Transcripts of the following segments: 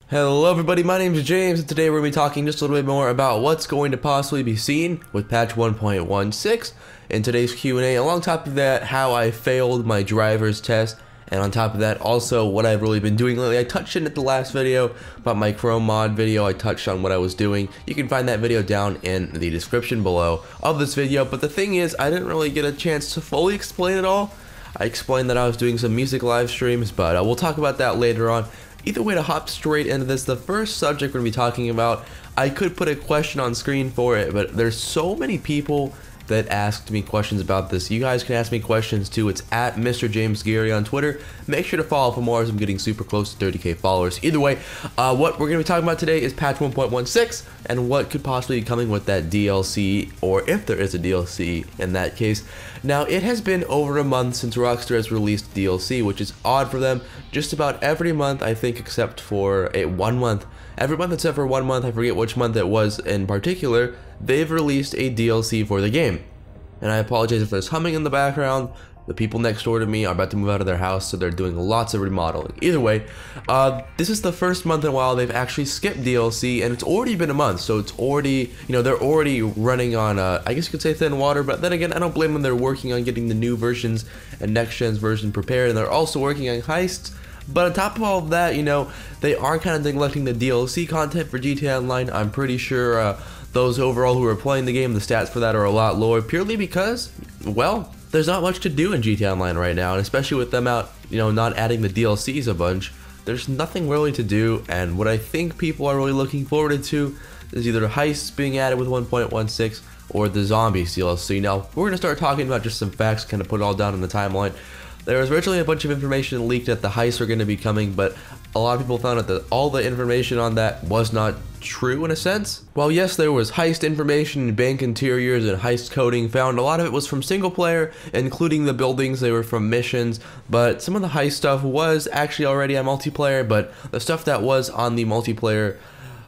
Hello everybody, my name is James, and today we're going to be talking just a little bit more about what's going to possibly be seen with patch 1.16 in today's Q&A. Along top of that, how I failed my driver's test, and on top of that, also what I've really been doing lately. I touched in at the last video about my Chrome mod video. I touched on what I was doing. You can find that video down in the description below of this video, but the thing is, I didn't really get a chance to fully explain it all. I explained that I was doing some music live streams, but we'll talk about that later on. Either way, to hop straight into this, the first subject we're going to be talking about, I could put a question on screen for it, but there's so many people that asked me questions about this. You guys can ask me questions too. It's at MrJamesGeary on Twitter. Make sure to follow for more as I'm getting super close to 30k followers. Either way, what we're going to be talking about today is patch 1.16 and what could possibly be coming with that DLC, or if there is a DLC in that case. Now, it has been over a month since Rockstar has released DLC, which is odd for them. Just about every month, I think, except for a 1 month. Every month except for 1 month, I forget which month it was in particular, they've released a DLC for the game. And I apologize if there's humming in the background. The people next door to me are about to move out of their house, so they're doing lots of remodeling. Either way, this is the first month in a while they've actually skipped DLC, and it's already been a month, so it's already, they're already running on, I guess you could say thin water, but then again, I don't blame them. They're working on getting the new versions and next gen's version prepared, and they're also working on heists. But on top of all of that, they are kind of neglecting the DLC content for GTA Online. I'm pretty sure those overall who are playing the game, the stats for that are a lot lower, purely because, well, there's not much to do in GTA Online right now, and especially with them out, not adding the DLCs a bunch, there's nothing really to do. And what I think people are really looking forward to is either heists being added with 1.16 or the Zombies DLC. Now, we're going to start talking about just some facts, kind of put it all down in the timeline. There was originally a bunch of information leaked that the heists were going to be coming, but a lot of people found out that all the information on that was not true in a sense. While yes, there was heist information, bank interiors, and heist coding found, a lot of it was from single player, including the buildings. They were from missions, but some of the heist stuff was actually already on multiplayer, but the stuff that was on the multiplayer,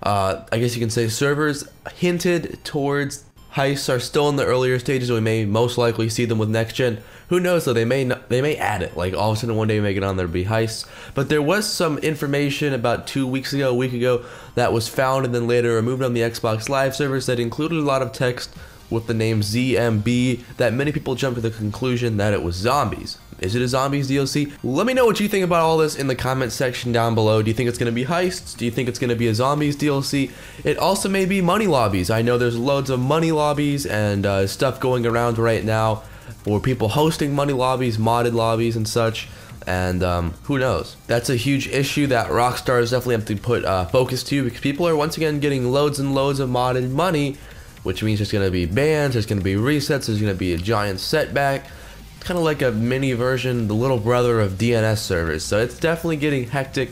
I guess you can say servers, hinted towards heists are still in the earlier stages. We may most likely see them with next gen. Who knows though, they may add it, like all of a sudden one day make it on there be heists. But there was some information about 2 weeks ago, a week ago, that was found and then later removed on the Xbox Live servers that included a lot of text with the name ZMB that many people jumped to the conclusion that it was Zombies. Is it a Zombies DLC? Let me know what you think about all this in the comment section down below. Do you think it's going to be heists? Do you think it's going to be a Zombies DLC? It also may be money lobbies. I know there's loads of money lobbies and stuff going around right now, or people hosting money lobbies, modded lobbies and such, and who knows. That's a huge issue that Rockstar is definitely have to put focus to, because people are once again getting loads and loads of modded money, which means there's going to be bans, there's going to be resets, there's going to be a giant setback. Kind of like a mini version, the little brother of DNS servers. So it's definitely getting hectic,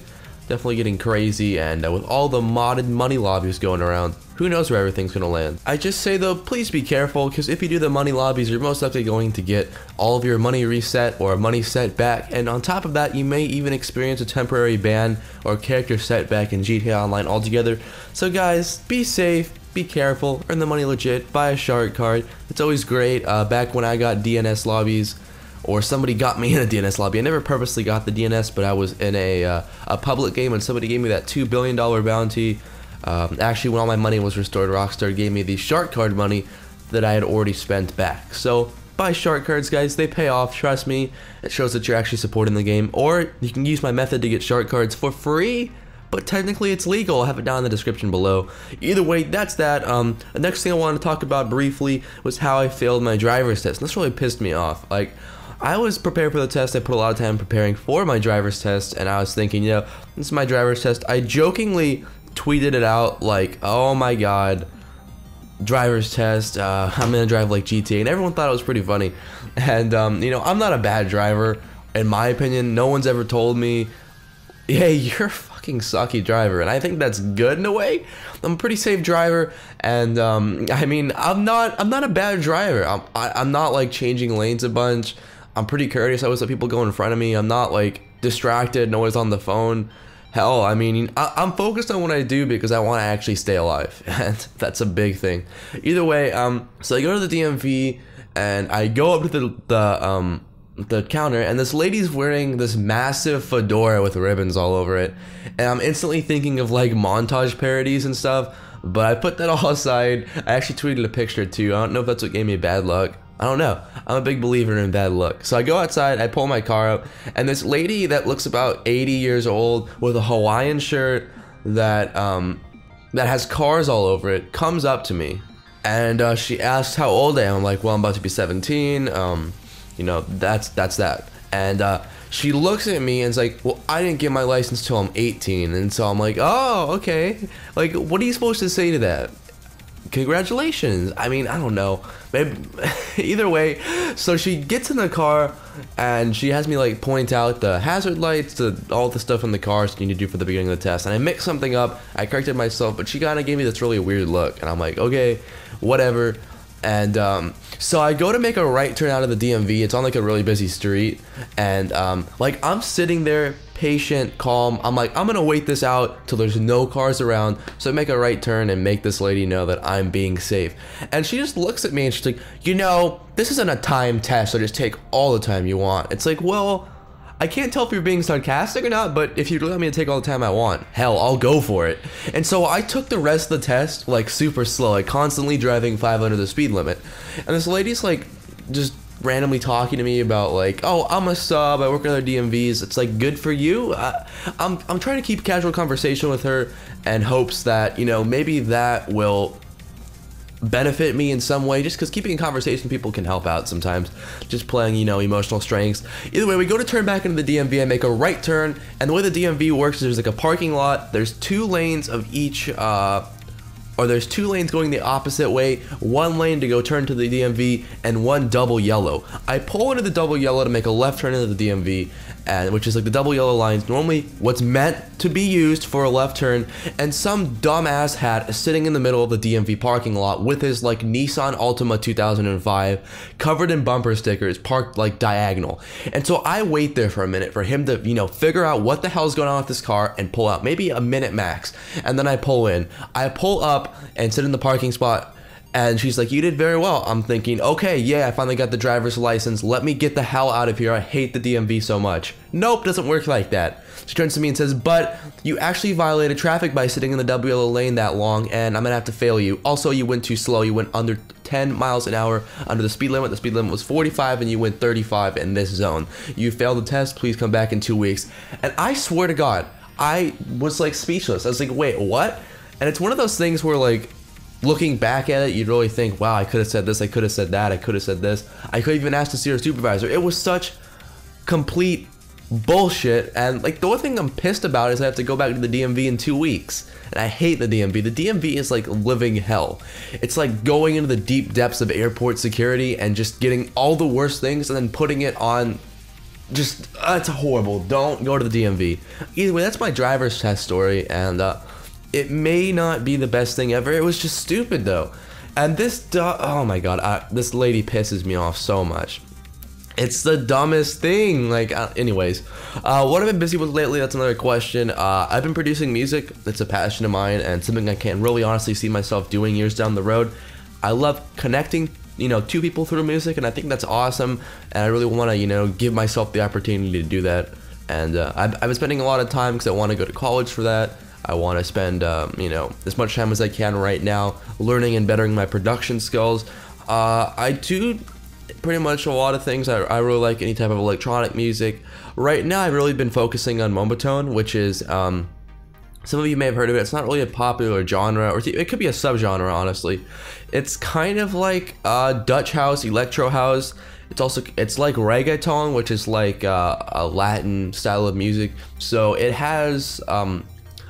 definitely getting crazy, and with all the modded money lobbies going around, who knows where everything's going to land. I just say though, please be careful, because if you do the money lobbies, you're most likely going to get all of your money reset or money set back, and on top of that, you may even experience a temporary ban or character setback in GTA Online altogether. So guys, be safe, be careful, earn the money legit, buy a shark card. It's always great. Back when I got DNS lobbies, or somebody got me in a DNS lobby, I never purposely got the DNS, but I was in a public game and somebody gave me that $2 billion bounty. Actually, when all my money was restored, Rockstar gave me the shark card money that I had already spent back. So buy shark cards, guys. They pay off, trust me. It shows that you're actually supporting the game. Or you can use my method to get shark cards for free, but technically it's legal. I'll have it down in the description below. Either way, that's that. The next thing I wanted to talk about briefly was how I failed my driver's test. And this really pissed me off. Like, I was prepared for the test. I put a lot of time preparing for my driver's test, and I was thinking, this is my driver's test. I jokingly tweeted it out like, oh my god, driver's test, I'm gonna drive like GTA, and everyone thought it was pretty funny. And I'm not a bad driver, in my opinion. No one's ever told me, hey, you're a fucking sucky driver, and I think that's good in a way. I'm a pretty safe driver, and I mean, I'm not a bad driver. I'm not like changing lanes a bunch. I'm pretty courteous. I always let people go in front of me. I'm not like distracted and always on the phone. Hell, I mean, I'm focused on what I do because I want to actually stay alive, and that's a big thing. Either way, so I go to the DMV and I go up to the counter, and this lady's wearing this massive fedora with ribbons all over it, and I'm instantly thinking of like montage parodies and stuff. But I put that all aside. I actually tweeted a picture too. I don't know if that's what gave me bad luck. I don't know. I'm a big believer in bad luck. So I go outside, I pull my car up, and this lady that looks about 80 years old with a Hawaiian shirt that that has cars all over it comes up to me, and she asks how old I am. I'm like, well, I'm about to be 17. You know, that's that. And she looks at me and is like, well, I didn't get my license till I'm 18. And so I'm like, oh, okay. Like, what are you supposed to say to that? Congratulations. I mean, I don't know. Maybe either way. So she gets in the car and she has me like point out the hazard lights, all the stuff in the cars you need to do for the beginning of the test. And I mixed something up. I corrected myself, but she kind of gave me this really weird look. And I'm like, okay, whatever. And so I go to make a right turn out of the DMV. It's on like a really busy street, and like I'm sitting there patient, calm. I'm like, I'm gonna wait this out till there's no cars around, so I make a right turn and make this lady know that I'm being safe. And she just looks at me and she's like, you know, this isn't a time test, so just take all the time you want. It's like, well, I can't tell if you're being sarcastic or not, but if you let me to take all the time I want, hell, I'll go for it. And so I took the rest of the test like super slow, like constantly driving 5 under the speed limit. And this lady's like just randomly talking to me about like, oh, I'm a sub, I work at other DMVs. It's like, good for you. I'm trying to keep casual conversation with her in hopes that, you know, maybe that will benefit me in some way, just because keeping a conversation people can help out sometimes, just playing, you know, emotional strengths. Either way, we go to turn back into the DMV. I make a right turn, and the way the DMV works is there's like a parking lot, there's 2 lanes of each or there's 2 lanes going the opposite way, 1 lane to go turn to the DMV, and 1 double yellow. I pull into the double yellow to make a left turn into the DMV, and which is like the double yellow lines, normally what's meant to be used for a left turn, and some dumbass hat is sitting in the middle of the DMV parking lot with his like Nissan Altima 2005 covered in bumper stickers, parked like diagonal. And so I wait there for a minute for him to, you know, figure out what the hell's going on with this car and pull out, maybe a minute max. And then I pull in. I pull up and sit in the parking spot. And she's like, you did very well. I'm thinking, okay, yeah, I finally got the driver's license. Let me get the hell out of here. I hate the DMV so much. Nope, doesn't work like that. She turns to me and says, but you actually violated traffic by sitting in the double yellow lane that long, and I'm gonna have to fail you. Also, you went too slow. You went under 10 miles an hour under the speed limit. The speed limit was 45, and you went 35 in this zone. You failed the test. Please come back in 2 weeks. And I swear to God, I was like speechless. I was like, wait, what? And it's one of those things where like, looking back at it, you'd really think, wow, I could have said this, I could have said that, I could have said this. I could have even asked to see her supervisor. It was such complete bullshit. And like the only thing I'm pissed about is I have to go back to the DMV in 2 weeks. And I hate the DMV. The DMV is like living hell. It's like going into the deep depths of airport security and just getting all the worst things and then putting it on. Just, it's horrible. Don't go to the DMV. Either way, that's my driver's test story, and it may not be the best thing ever. It was just stupid though. And this, oh my god, this lady pisses me off so much. It's the dumbest thing. Like, anyways, what I've been busy with lately, that's another question. I've been producing music. It's a passion of mine and something I can really honestly see myself doing years down the road. I love connecting, you know, 2 people through music, and I think that's awesome. And I really want to, you know, give myself the opportunity to do that. And I've been spending a lot of time because I want to go to college for that. I want to spend, you know, as much time as I can right now learning and bettering my production skills. I do pretty much a lot of things. I really like any type of electronic music. Right now, I've really been focusing on Moombahton, which is, some of you may have heard of it. It's not really a popular genre, or it could be a subgenre, honestly. It's kind of like Dutch house, electro house. It's like reggaeton, which is like a Latin style of music. So it has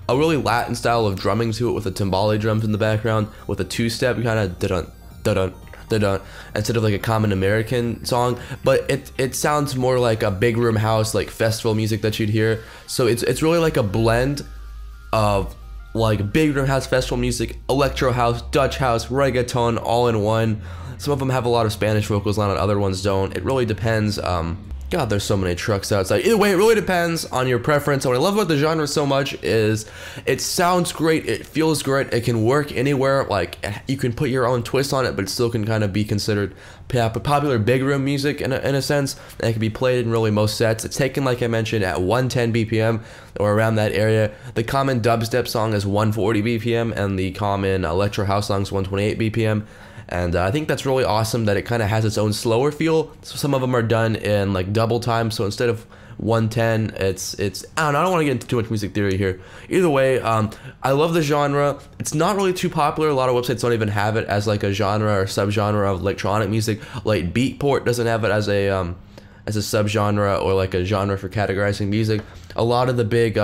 a really Latin style of drumming to it with the timbale drums in the background with a 2-step kind of da-dun, da-dun, da-dun, instead of like a common American song. But it sounds more like a big room house, like festival music that you'd hear. So it's really like a blend of like big room house, festival music, electro house, Dutch house, reggaeton, all in one. Some of them have a lot of Spanish vocals on it, other ones don't. It really depends God, there's so many trucks outside. Either way, it really depends on your preference. What I love about the genre so much is it sounds great, it feels great, it can work anywhere. Like, you can put your own twist on it, but it still can kind of be considered popular big room music in a sense. And it can be played in really most sets. It's taken, like I mentioned, at 110 BPM or around that area. The common dubstep song is 140 BPM, and the common electro house song is 128 BPM. And I think that's really awesome that it kind of has its own slower feel. So some of them are done in like double time. So instead of 110, it's I don't know, I don't want to get into too much music theory here. Either way, I love the genre. It's not really too popular. A lot of websites don't even have it as like a genre or subgenre of electronic music. Like Beatport doesn't have it as a subgenre or like a genre for categorizing music. A lot of the big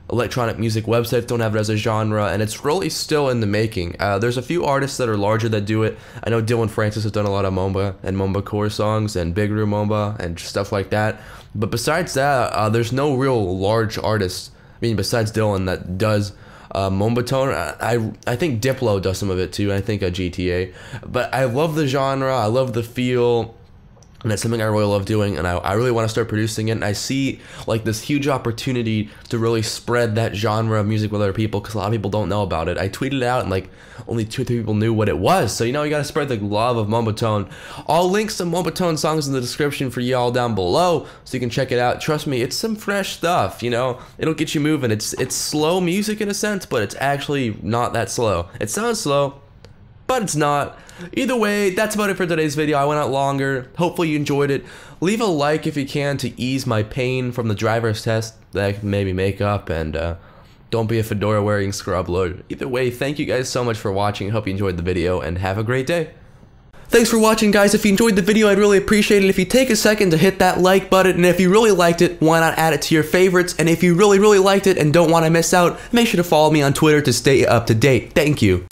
electronic music websites don't have it as a genre, and it's really still in the making. There's a few artists that are larger that do it. I know Dylan Francis has done a lot of Moomba and Moomba core songs and Big Room Moomba and stuff like that. But besides that, there's no real large artist, I mean, besides Dylan, that does Moombahton. I think Diplo does some of it too. I think a GTA. But I love the genre. I love the feel. And that's something I really love doing, and I really want to start producing it. And I see like this huge opportunity to really spread that genre of music with other people, because a lot of people don't know about it. I tweeted it out, and like only 2 or 3 people knew what it was. So you know, you got to spread the love of Moombahton. I'll link some Moombahton songs in the description for y'all down below, so you can check it out. Trust me, it's some fresh stuff. You know, it'll get you moving. It's slow music in a sense, but it's actually not that slow. It sounds slow, but it's not. Either way, that's about it for today's video. I went out longer. Hopefully you enjoyed it. Leave a like if you can to ease my pain from the driver's test that I can maybe make up, and don't be a fedora wearing scrub lord. Either way, thank you guys so much for watching. Hope you enjoyed the video, and have a great day. Thanks for watching, guys. If you enjoyed the video, I'd really appreciate it if you take a second to hit that like button, and if you really liked it, why not add it to your favorites? And if you really liked it and don't want to miss out, make sure to follow me on Twitter to stay up to date. Thank you.